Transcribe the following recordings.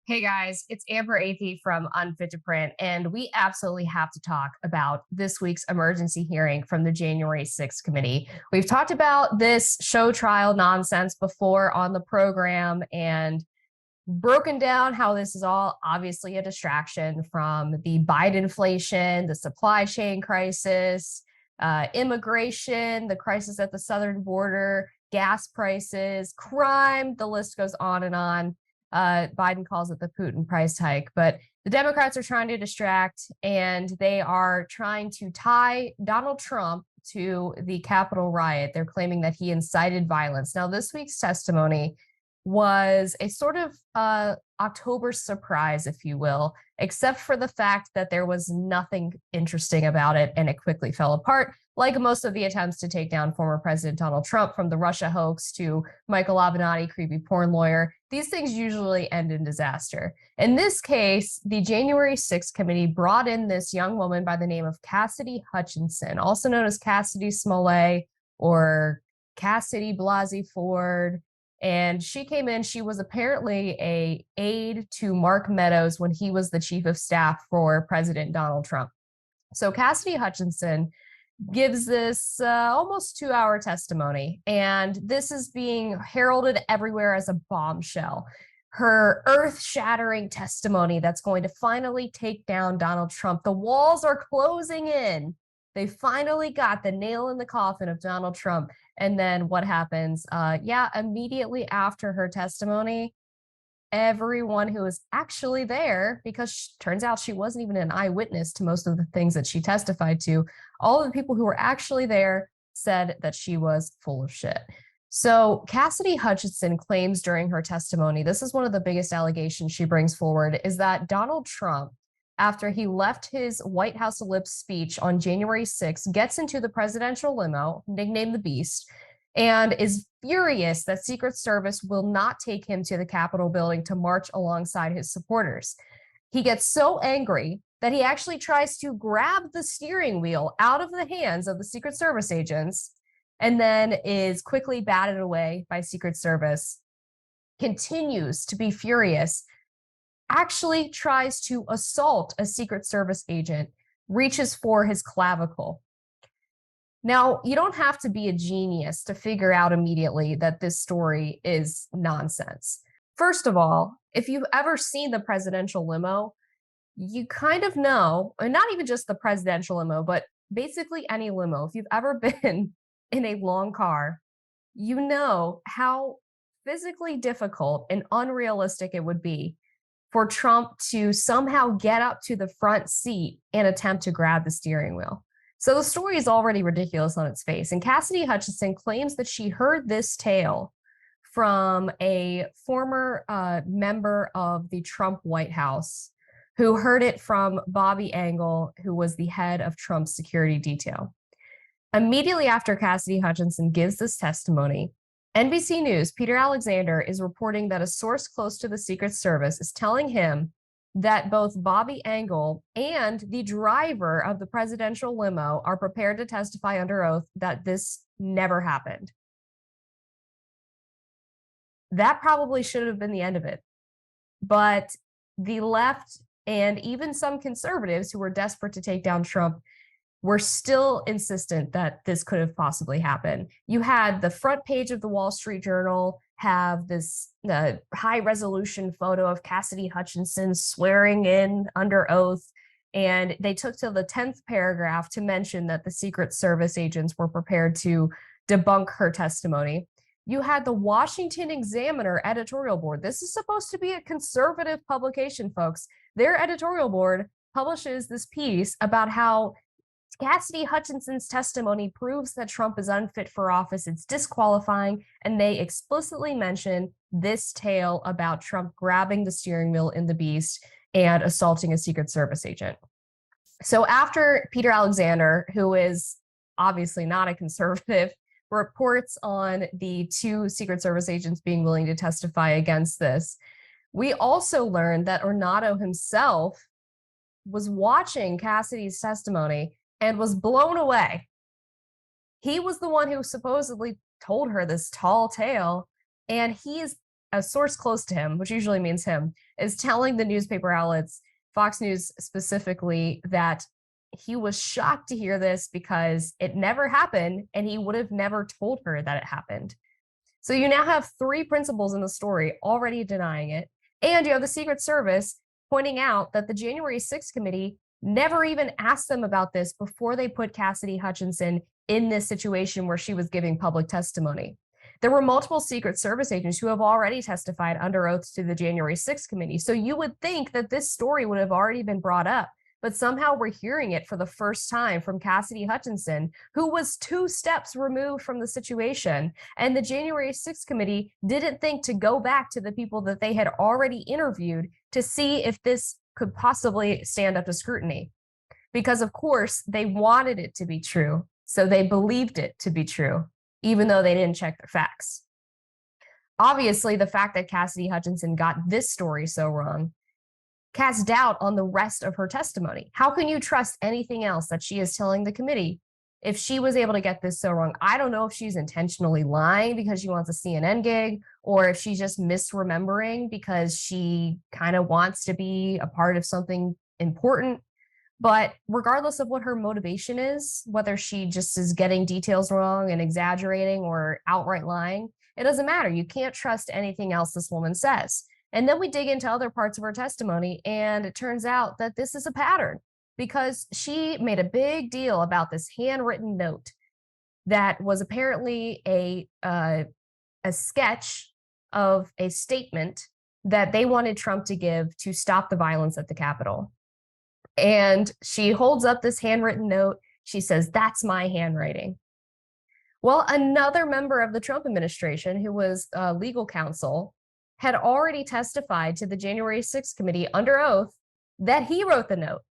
Hey guys, it's Amber Athey from Unfit to Print, and we absolutely have to talk about this week's emergency hearing from the January 6th committee. We've talked about this show trial nonsense before on the program and broken down how this is all obviously a distraction from the Bidenflation, the supply chain crisis, immigration, the crisis at the southern border, gas prices, crime, the list goes on and on. Biden calls it the Putin price hike, but the Democrats are trying to distract and they are trying to tie Donald Trump to the Capitol riot. They're claiming that he incited violence. Now, this week's testimony was a sort of October surprise, if you will, except for the fact that there was nothing interesting about it and it quickly fell apart, like most of the attempts to take down former President Donald Trump, from the Russia hoax to Michael Avenatti, creepy porn lawyer. These things usually end in disaster. In this case, the January 6th committee brought in this young woman by the name of Cassidy Hutchinson, also known as Cassidy Smollett or Cassidy Blasey Ford. And she came in, she was apparently a aide to Mark Meadows when he was the chief of staff for President Donald Trump. So Cassidy Hutchinson gives this almost 2-hour testimony, and this is being heralded everywhere as a bombshell. Her earth-shattering testimony that's going to finally take down Donald Trump. The walls are closing in. They finally got the nail in the coffin of Donald Trump. And then what happens? Immediately after her testimony, everyone who was actually there, because turns out she wasn't even an eyewitness to most of the things that she testified to, all of the people who were actually there said that she was full of shit. So Cassidy Hutchinson claims during her testimony, this is one of the biggest allegations she brings forward, is that Donald Trump, after he left his White House ellipse speech on January 6th, gets into the presidential limo, nicknamed the Beast, and is furious that Secret Service will not take him to the Capitol building to march alongside his supporters. He gets so angry that he actually tries to grab the steering wheel out of the hands of the Secret Service agents and then is quickly batted away by Secret Service, continues to be furious, actually tries to assault a Secret Service agent, reaches for his clavicle. Now, you don't have to be a genius to figure out immediately that this story is nonsense. First of all, if you've ever seen the presidential limo, you kind of know, and not even just the presidential limo, but basically any limo. If you've ever been in a long car, you know how physically difficult and unrealistic it would be for Trump to somehow get up to the front seat and attempt to grab the steering wheel. So the story is already ridiculous on its face. And Cassidy Hutchinson claims that she heard this tale from a former member of the Trump White House who heard it from Bobby Engel, who was the head of Trump's security detail. Immediately after Cassidy Hutchinson gives this testimony, NBC News' Peter Alexander is reporting that a source close to the Secret Service is telling him that both Bobby Engel and the driver of the presidential limo are prepared to testify under oath that this never happened. That probably should have been the end of it. But the left and even some conservatives who were desperate to take down Trump were still insistent that this could have possibly happened. You had the front page of the Wall Street Journal have this high resolution photo of Cassidy Hutchinson swearing in under oath. And they took to the 10th paragraph to mention that the Secret Service agents were prepared to debunk her testimony. You had the Washington Examiner editorial board. This is supposed to be a conservative publication, folks. Their editorial board publishes this piece about how Cassidy Hutchinson's testimony proves that Trump is unfit for office. It's disqualifying. And they explicitly mention this tale about Trump grabbing the steering wheel in the Beast and assaulting a Secret Service agent. So after Peter Alexander, who is obviously not a conservative, reports on the two Secret Service agents being willing to testify against this, we also learned that Ornato himself was watching Cassidy's testimony and was blown away. He was the one who supposedly told her this tall tale, and he is a source close to him, which usually means him, is telling the newspaper outlets, Fox News specifically, that he was shocked to hear this because it never happened and he would have never told her that it happened. So you now have three principals in the story already denying it. And you have the Secret Service pointing out that the January 6th committee never even asked them about this before they put Cassidy Hutchinson in this situation where she was giving public testimony. There were multiple Secret Service agents who have already testified under oath to the January 6th committee. So you would think that this story would have already been brought up, but somehow we're hearing it for the first time from Cassidy Hutchinson, who was 2 steps removed from the situation. And the January 6th committee didn't think to go back to the people that they had already interviewed to see if this could possibly stand up to scrutiny. Because of course, they wanted it to be true. So they believed it to be true, even though they didn't check the facts. Obviously, the fact that Cassidy Hutchinson got this story so wrong casts doubt on the rest of her testimony. How can you trust anything else that she is telling the committee if she was able to get this so wrong? I don't know if she's intentionally lying because she wants a CNN gig, or if she's just misremembering because she kind of wants to be a part of something important. But regardless of what her motivation is, whether she just is getting details wrong and exaggerating or outright lying, it doesn't matter. You can't trust anything else this woman says. And then we dig into other parts of her testimony, and it turns out that this is a pattern because she made a big deal about this handwritten note that was apparently a sketch of a statement that they wanted Trump to give to stop the violence at the Capitol. And she holds up this handwritten note. She says, "That's my handwriting." Well, another member of the Trump administration who was legal counsel had already testified to the January 6th committee under oath that he wrote the note.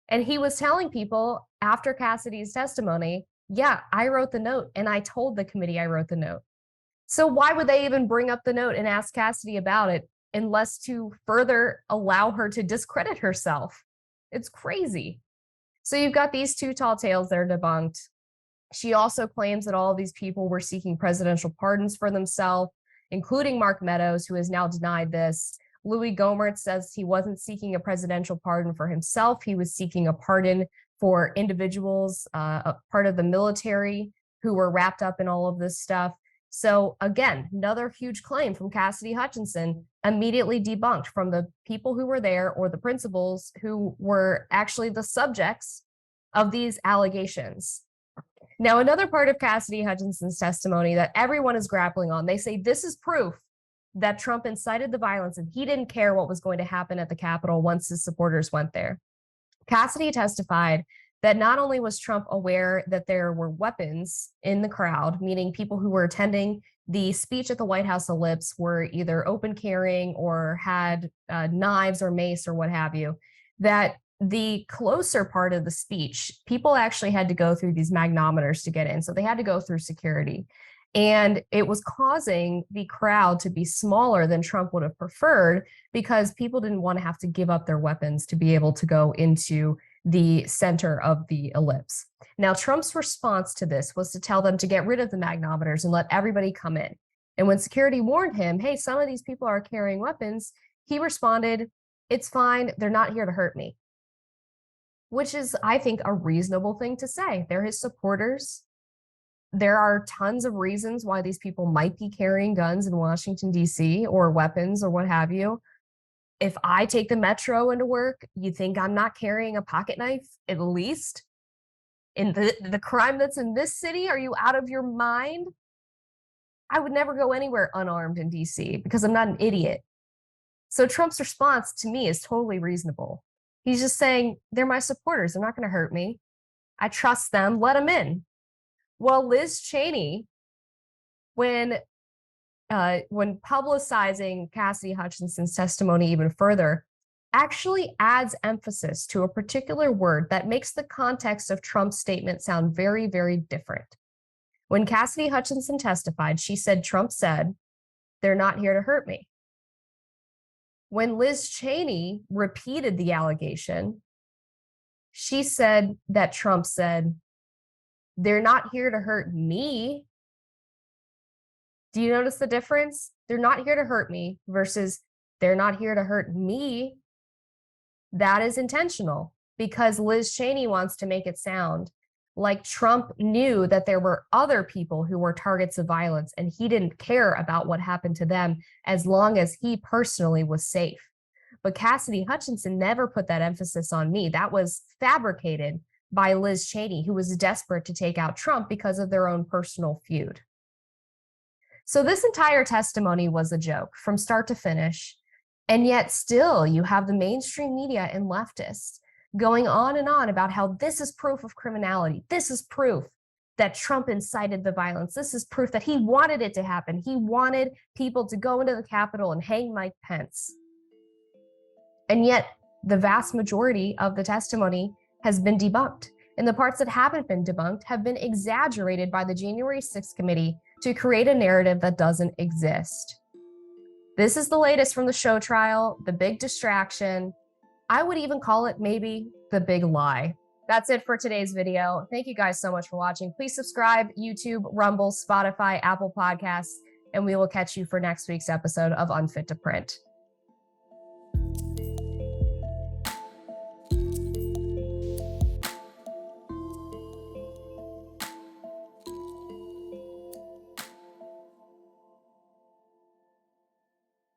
And he was telling people after Cassidy's testimony, yeah, I wrote the note and I told the committee I wrote the note. So why would they even bring up the note and ask Cassidy about it unless to further allow her to discredit herself? It's crazy. So you've got these two tall tales that are debunked. She also claims that all of these people were seeking presidential pardons for themselves, including Mark Meadows, who has now denied this. Louis Gohmert says he wasn't seeking a presidential pardon for himself. He was seeking a pardon for individuals, a part of the military who were wrapped up in all of this stuff. So again, another huge claim from Cassidy Hutchinson, immediately debunked from the people who were there or the principals who were actually the subjects of these allegations. Now, another part of Cassidy Hutchinson's testimony that everyone is grappling on, they say this is proof that Trump incited the violence and he didn't care what was going to happen at the Capitol once his supporters went there. Cassidy testified that not only was Trump aware that there were weapons in the crowd, meaning people who were attending the speech at the White House ellipse were either open carrying or had knives or mace or what have you, that the closer part of the speech, people actually had to go through these magnometers to get in. So they had to go through security. And it was causing the crowd to be smaller than Trump would have preferred because people didn't want to have to give up their weapons to be able to go into the center of the ellipse. Now, Trump's response to this was to tell them to get rid of the magnometers and let everybody come in. And when security warned him, hey, some of these people are carrying weapons, he responded, it's fine, they're not here to hurt me. Which is, I think, a reasonable thing to say. They're his supporters. There are tons of reasons why these people might be carrying guns in Washington, D.C., or weapons or what have you. If I take the metro into work, you think I'm not carrying a pocket knife, at least? In the crime that's in this city, are you out of your mind? I would never go anywhere unarmed in D.C. because I'm not an idiot. So Trump's response to me is totally reasonable. He's just saying, they're my supporters. They're not going to hurt me. I trust them. Let them in. Well, Liz Cheney, when publicizing Cassidy Hutchinson's testimony even further, actually adds emphasis to a particular word that makes the context of Trump's statement sound very, very different. When Cassidy Hutchinson testified, she said, Trump said, they're not here to hurt me. When Liz Cheney repeated the allegation, she said that Trump said, they're not here to hurt me. Do you notice the difference? They're not here to hurt me versus they're not here to hurt me. That is intentional because Liz Cheney wants to make it sound like Trump knew that there were other people who were targets of violence and he didn't care about what happened to them as long as he personally was safe. But Cassidy Hutchinson never put that emphasis on me. That was fabricated by Liz Cheney, who was desperate to take out Trump because of their own personal feud. So this entire testimony was a joke from start to finish. And yet still you have the mainstream media and leftists going on and on about how this is proof of criminality. This is proof that Trump incited the violence. This is proof that he wanted it to happen. He wanted people to go into the Capitol and hang Mike Pence. And yet the vast majority of the testimony has been debunked. And the parts that haven't been debunked have been exaggerated by the January 6th committee to create a narrative that doesn't exist. This is the latest from the show trial, the big distraction. I would even call it maybe the big lie. That's it for today's video. Thank you guys so much for watching. Please subscribe, YouTube, Rumble, Spotify, Apple Podcasts, and we will catch you for next week's episode of Unfit to Print.